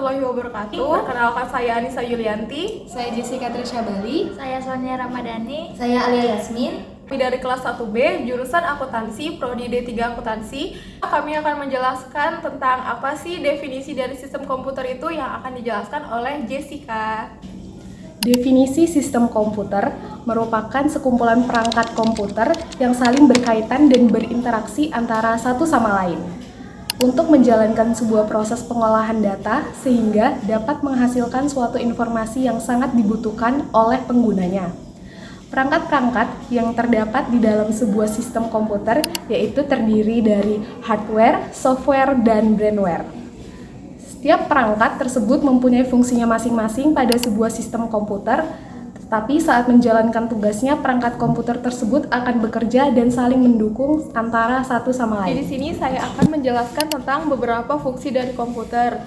warahmatullahi wabarakatuh. Perkenalkan saya Anissa Yulianti. Saya Jessica Trisha Bali. Saya Sonia Ramadhani. Saya Alia Yasmin. Dari kelas 1B, jurusan akuntansi, prodi D3 akuntansi. Kami akan menjelaskan tentang apa sih definisi dari sistem komputer itu yang akan dijelaskan oleh Jessica. Definisi sistem komputer merupakan sekumpulan perangkat komputer yang saling berkaitan dan berinteraksi antara satu sama lain untuk menjalankan sebuah proses pengolahan data sehingga dapat menghasilkan suatu informasi yang sangat dibutuhkan oleh penggunanya. Perangkat-perangkat yang terdapat di dalam sebuah sistem komputer yaitu terdiri dari hardware, software, dan brainware. Setiap perangkat tersebut mempunyai fungsinya masing-masing pada sebuah sistem komputer, tetapi saat menjalankan tugasnya, perangkat komputer tersebut akan bekerja dan saling mendukung antara satu sama lain. Di sini saya akan menjelaskan tentang beberapa fungsi dari komputer.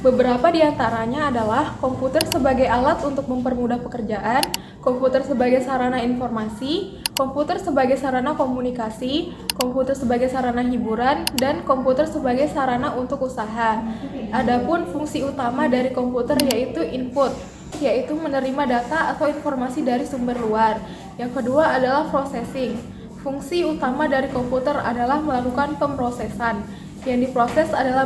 Beberapa di antaranya adalah komputer sebagai alat untuk mempermudah pekerjaan, komputer sebagai sarana informasi, komputer sebagai sarana komunikasi, komputer sebagai sarana hiburan, dan komputer sebagai sarana untuk usaha. Adapun fungsi utama dari komputer yaitu input, yaitu menerima data atau informasi dari sumber luar. Yang kedua adalah processing. Fungsi utama dari komputer adalah melakukan pemrosesan. Yang diproses adalah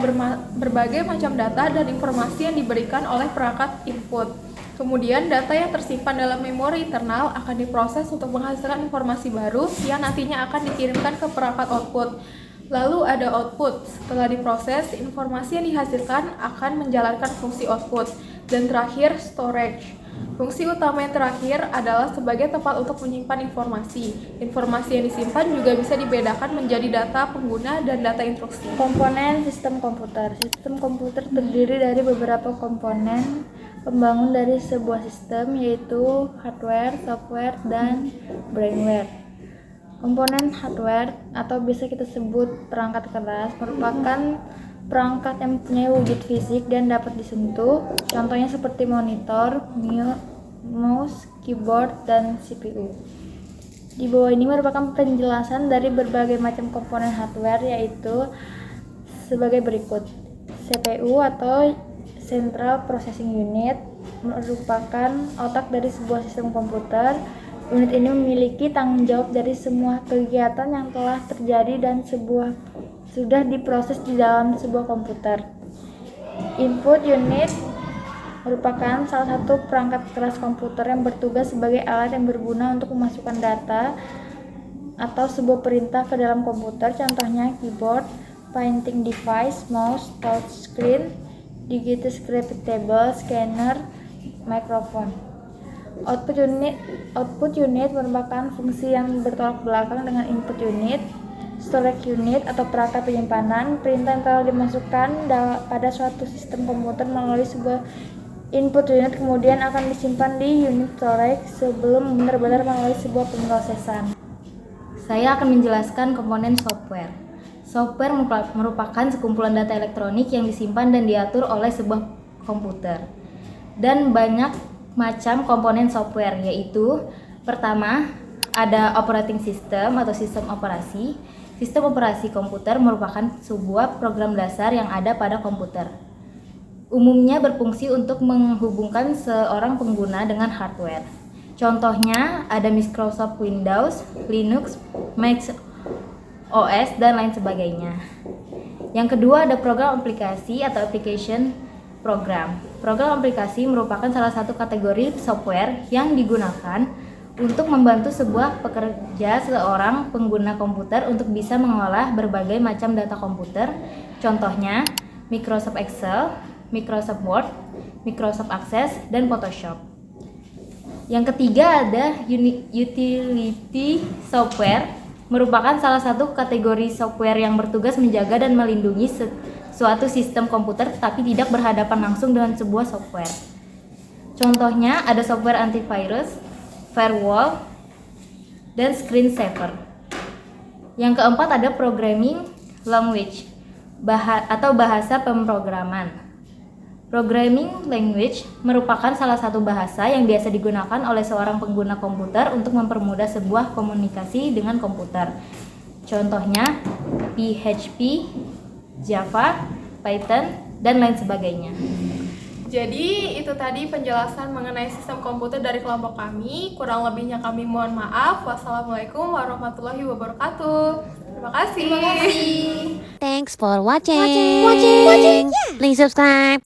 berbagai macam data dan informasi yang diberikan oleh perangkat input. Kemudian data yang tersimpan dalam memori internal akan diproses untuk menghasilkan informasi baru yang nantinya akan dikirimkan ke perangkat output. Lalu ada output. Setelah diproses, informasi yang dihasilkan akan menjalankan fungsi output. Dan terakhir, storage. Fungsi utama yang terakhir adalah sebagai tempat untuk menyimpan informasi. Informasi yang disimpan juga bisa dibedakan menjadi data pengguna dan data instruksi. Komponen sistem komputer. Sistem komputer terdiri dari beberapa komponen pembangun dari sebuah sistem, yaitu hardware, software, dan brainware. Komponen hardware atau bisa kita sebut perangkat keras merupakan perangkat yang mempunyai wujud fisik dan dapat disentuh, contohnya seperti monitor, mouse, keyboard, dan CPU. Di bawah ini merupakan penjelasan dari berbagai macam komponen hardware, yaitu sebagai berikut. CPU atau Central Processing Unit merupakan otak dari sebuah sistem komputer. Unit ini memiliki tanggung jawab dari semua kegiatan yang telah terjadi dan sudah diproses di dalam sebuah komputer. Input unit merupakan salah satu perangkat keras komputer yang bertugas sebagai alat yang berguna untuk memasukkan data atau sebuah perintah ke dalam komputer, contohnya keyboard, pointing device, mouse, touchscreen, digital script table, scanner, mikrofon. Output unit merupakan fungsi yang bertolak belakang dengan input unit. Storage unit atau perangkat penyimpanan, perintah yang telah dimasukkan pada suatu sistem komputer melalui sebuah input unit kemudian akan disimpan di unit storage sebelum benar-benar melalui sebuah pemrosesan. Saya akan menjelaskan komponen software. Software merupakan sekumpulan data elektronik yang disimpan dan diatur oleh sebuah komputer. Dan banyak macam komponen software, yaitu pertama ada operating system atau sistem operasi. Sistem operasi komputer merupakan sebuah program dasar yang ada pada komputer. Umumnya berfungsi untuk menghubungkan seorang pengguna dengan hardware. Contohnya ada Microsoft Windows, Linux, Mac OS, dan lain sebagainya. Yang kedua ada program aplikasi atau application program. Program aplikasi merupakan salah satu kategori software yang digunakan untuk membantu sebuah pekerja seorang pengguna komputer untuk bisa mengolah berbagai macam data komputer. Contohnya Microsoft Excel, Microsoft Word, Microsoft Access, dan Photoshop. Yang ketiga ada utility software, merupakan salah satu kategori software yang bertugas menjaga dan melindungi suatu sistem komputer tetapi tidak berhadapan langsung dengan sebuah software. Contohnya ada software antivirus, firewall, dan screensaver. Yang keempat ada programming language atau bahasa pemrograman. Programming language merupakan salah satu bahasa yang biasa digunakan oleh seorang pengguna komputer untuk mempermudah sebuah komunikasi dengan komputer. Contohnya PHP, Java, Python, dan lain sebagainya. Jadi itu tadi penjelasan mengenai sistem komputer dari kelompok kami. Kurang lebihnya kami mohon maaf. Wassalamualaikum warahmatullahi wabarakatuh. Terima kasih. Thanks for watching. Please subscribe.